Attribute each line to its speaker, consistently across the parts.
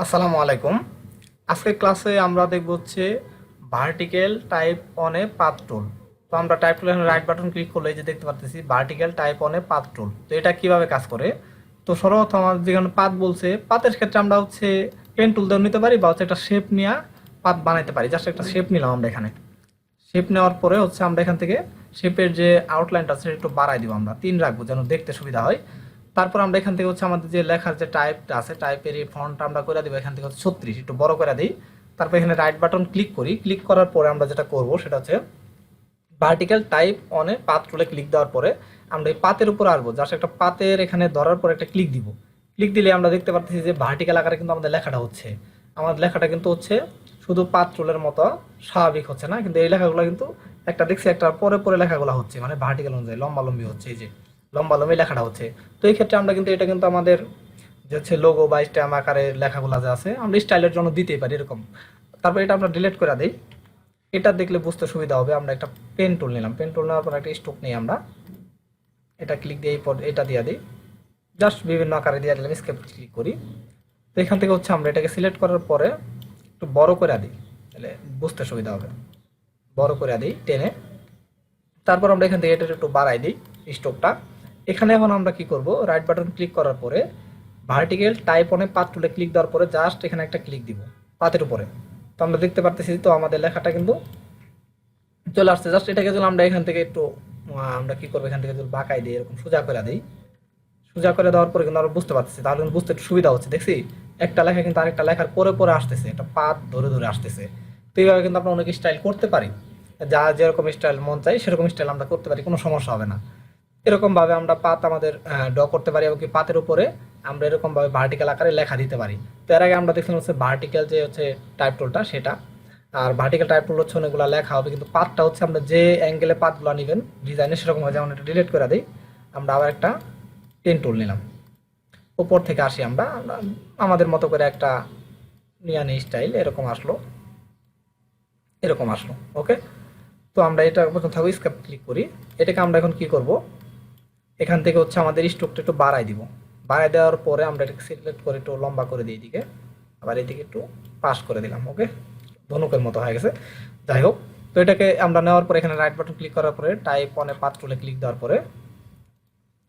Speaker 1: আসসালামু আলাইকুম। আজকের ক্লাসে আমরা দেখব হচ্ছে vertical type on a path টুল। তো আমরা টাইপ টুলে রাইট বাটন ক্লিক করলে এই যে দেখতে পাচ্ছি vertical type on a path টুল। তো এটা কিভাবে কাজ করে? তো সর্বপ্রথম আমাদের যেখানে পাথ বলছে, পাথের ক্ষেত্রে আমরা হচ্ছে পেন টুল দিয়ে নিতে পারি বা হচ্ছে একটা শেপ নিয়ে পাথ বানাইতে পারি। জাস্ট একটা শেপ নিলাম আমরা এখানে। শেপ নেওয়ার পরে হচ্ছে আমরা এখান থেকে শেপের যে আউটলাইনটা আছে সেটা একটু বাড়াই দিব, আমরা 3 রাখবো যেন দেখতে সুবিধা হয়। তারপর আমরা এখান থেকে হচ্ছে আমাদের যে লেখার যে টাইপটা আছে টাইপের এই ফন্টটা আমরা করে দিব এখান থেকে হচ্ছে 36, একটু বড় করে দিই। তারপর এখানে রাইট বাটন ক্লিক করি। ক্লিক করার পরে আমরা যেটা করব সেটা হচ্ছে ভার্টিক্যাল টাইপ অনে পাথ টুলে ক্লিক দেওয়ার পরে আমরা এই পাতের উপর আসবো। জাস্ট একটা পাতের এখানে ধরার পরে একটা ক্লিক দিব। ক্লিক দিলে আমরা দেখতে পাচ্ছি যে ভার্টিক্যাল আকারে কিন্তু আমাদের লেখাটা হচ্ছে। আমাদের লেখাটা কিন্তু হচ্ছে শুধু পাত টুলের মতো স্বাভাবিক হচ্ছে না, কিন্তু এই লেখাগুলো কিন্তু একটা দেখছি একটা পরে পরে লেখাগুলো হচ্ছে, মানে ভার্টিক্যাল অনুযায়ী লম্বালম্বি হচ্ছে। এই যে লম্বালম্বি লেখাটা হচ্ছে। তো এই ক্ষেত্রে আমরা কিন্তু এটা কিন্তু আমাদের যে হচ্ছে লোগো বা স্ট্যাম্প আকারে লেখাগুলো যে আছে আমরা স্টাইলের জন্য দিতেই পারি এরকম। তারপর এটা আমরা ডিলিট করে দিই। এটা দেখলে বুঝতে সুবিধা হবে। আমরা একটা পেন টুল নিলাম। পেন টুল নেওয়ার পর একটা স্ট্রোক নিই আমরা। এটা ক্লিক দিয়ে এটা দিয়ে দিই। জাস্ট বিভিন্ন আকারে দিয়ে দিলাম। স্কেপ ক্লিক করি। তো এখান থেকে হচ্ছে আমরা এটাকে সিলেক্ট করার পরে একটু বড় করে দিই, তাহলে বুঝতে সুবিধা হবে। বড় করে দিই টেনে। তারপর আমরা এখান থেকে এটা একটু বাড়াই দিই স্ট্রোকটা। এখানে এখন আমরা কি করব, রাইট বাটন ক্লিক করার পরে ভার্টিক্যাল টাইপ অনে পাথ টুলে ক্লিক দেওয়ার পরে জাস্ট এখানে একটা ক্লিক দিব পাতের উপরে। তো আমরা দেখতে পারতেছি তো আমাদের লেখাটা কিন্তু চলে আসছে। জাস্ট এটাকে যদি আমরা এখান থেকে একটু আমরা কি করবো, এখান থেকে যদি বাঁকাই দিই, এরকম সোজা করে দিই। সোজা করে দেওয়ার পরে কিন্তু আমরা বুঝতে পারতেছি, তাহলে কিন্তু বুঝতে একটু সুবিধা হচ্ছে। দেখছি একটা লেখা কিন্তু আরেকটা লেখার পরে পরে আসতেছে, একটা পাত ধরে ধরে আসতেছে। তো এইভাবে কিন্তু আমরা অনেক স্টাইল করতে পারি। যা যেরকম স্টাইল মন চাই সেরকম স্টাইল আমরা করতে পারি, কোনো সমস্যা হবে না। এরকমভাবে আমরা পাত আমাদের ড্র করতে পারি, এবং কি পাতের উপরে আমরা এরকমভাবে ভার্টিক্যাল আকারে লেখা দিতে পারি। তো এর আগে আমরা দেখছিলাম হচ্ছে ভার্টিক্যাল যে হচ্ছে টাইপ টুলটা সেটা। আর ভার্টিক্যাল টাইপ টুল হচ্ছে অনেকগুলো লেখা হবে, কিন্তু পাতটা হচ্ছে আমরা যে অ্যাঙ্গেলে পাতগুলো নেবেন ডিজাইনে সেরকম হয়। যেমন এটা ডিলিট করে দিই। আমরা আবার একটা পেন টুল নিলাম। উপর থেকে আসি আমরা আমাদের মতো করে একটা নিয়ানি স্টাইল এরকম আসলো, এরকম আসলো। ওকে। তো আমরা এটা প্রথম থাকবো, স্কেপ ক্লিক করি। এটাকে আমরা এখন কি করব, এখান থেকে হচ্ছে আমাদের স্ট্রোকটা একটু বাড়াই দিব। বাড়াই দেওয়ার পরে আমরা এটাকে সিলেক্ট করে একটু লম্বা করে দিই এদিকে, আবার এদিকে একটু পাস করে দিলাম। ওকে, ধনুকের মতো হয়ে গেছে। যাই হোক, তো এটাকে আমরা নেওয়ার পরে এখানে রাইট বাটন ক্লিক করার পরে টাইপ অনে পাথ টুলে ক্লিক দেওয়ার পরে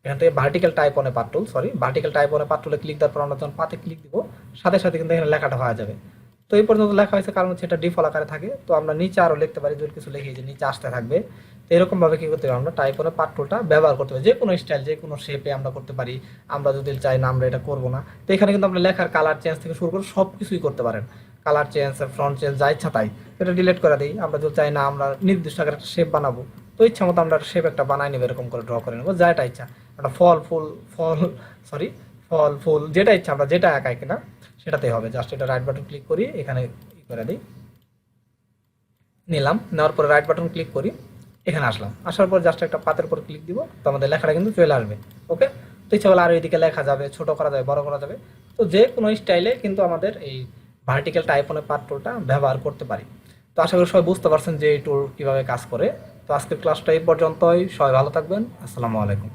Speaker 1: এখান থেকে ভার্টিক্যাল টাইপ অনে পাথ টুল ভার্টিক্যাল টাইপ অনে পাথ টুলে ক্লিক দেওয়ার পর আমরা যখন পাতে ক্লিক দিব সাথে সাথে কিন্তু এখানে লেখাটা হয়ে যাবে। তো এই পর্যন্ত লেখা হয়েছে, কারণ হচ্ছে এটা ডিফল্ট আকারে থাকে। তো আমরা নিচে আরও লিখতে পারি, যদি কিছু লিখে যে নিচে আসতে থাকবে। তো এরকমভাবে কী করতে পারি, আমরা টাইপ অনে পাথ টুলটা ব্যবহার করতে পারি। যে কোনো স্টাইল যে কোনো শেপে আমরা করতে পারি। আমরা যদি চাই না আমরা এটা করবো না, তো এখানে কিন্তু আমরা লেখার কালার চেঞ্জ থেকে শুরু করে সব কিছুই করতে পারেন। কালার চেঞ্জ, ফ্রন্ট চেঞ্জ, যা ইচ্ছা তাই। এটা ডিলিট করে দিই। আমরা যদি চাই না আমরা নির্দিষ্ট আকারে একটা শেপ বানাবো, তো ইচ্ছা মতো আমরা শেপ একটা বানাই নেবো, এরকম করে ড্র করে নেবো যা এটা ইচ্ছা। একটা ফল ফুল যেটা ইচ্ছা আমরা যেটা আঁকাই কিনা সেটাতেই হবে। জাস্ট এটা রাইট বাটন ক্লিক করি, এখানে করে দিই, নিলাম। নেওয়ার পরে রাইট বাটন ক্লিক করি, এখানে আসলাম। আসার পর জাস্ট একটা পাতের উপর ক্লিক দিব, তো আমাদের লেখাটা কিন্তু চলে আসবে। ওকে। তো ইচ্ছা করলে আরও এদিকে লেখা যাবে, ছোট করা যাবে, বড় করা যাবে। তো যে কোনো স্টাইলে কিন্তু আমাদের এই ভার্টিক্যাল টাইপ অনে পাথ টুলটা ব্যবহার করতে পারি। তো আশা করি সবাই বুঝতে পারছেন যে এই টুল কীভাবে কাজ করে। তো আজকের ক্লাসটা এই পর্যন্তই। সবাই ভালো থাকবেন। আসসালামু আলাইকুম।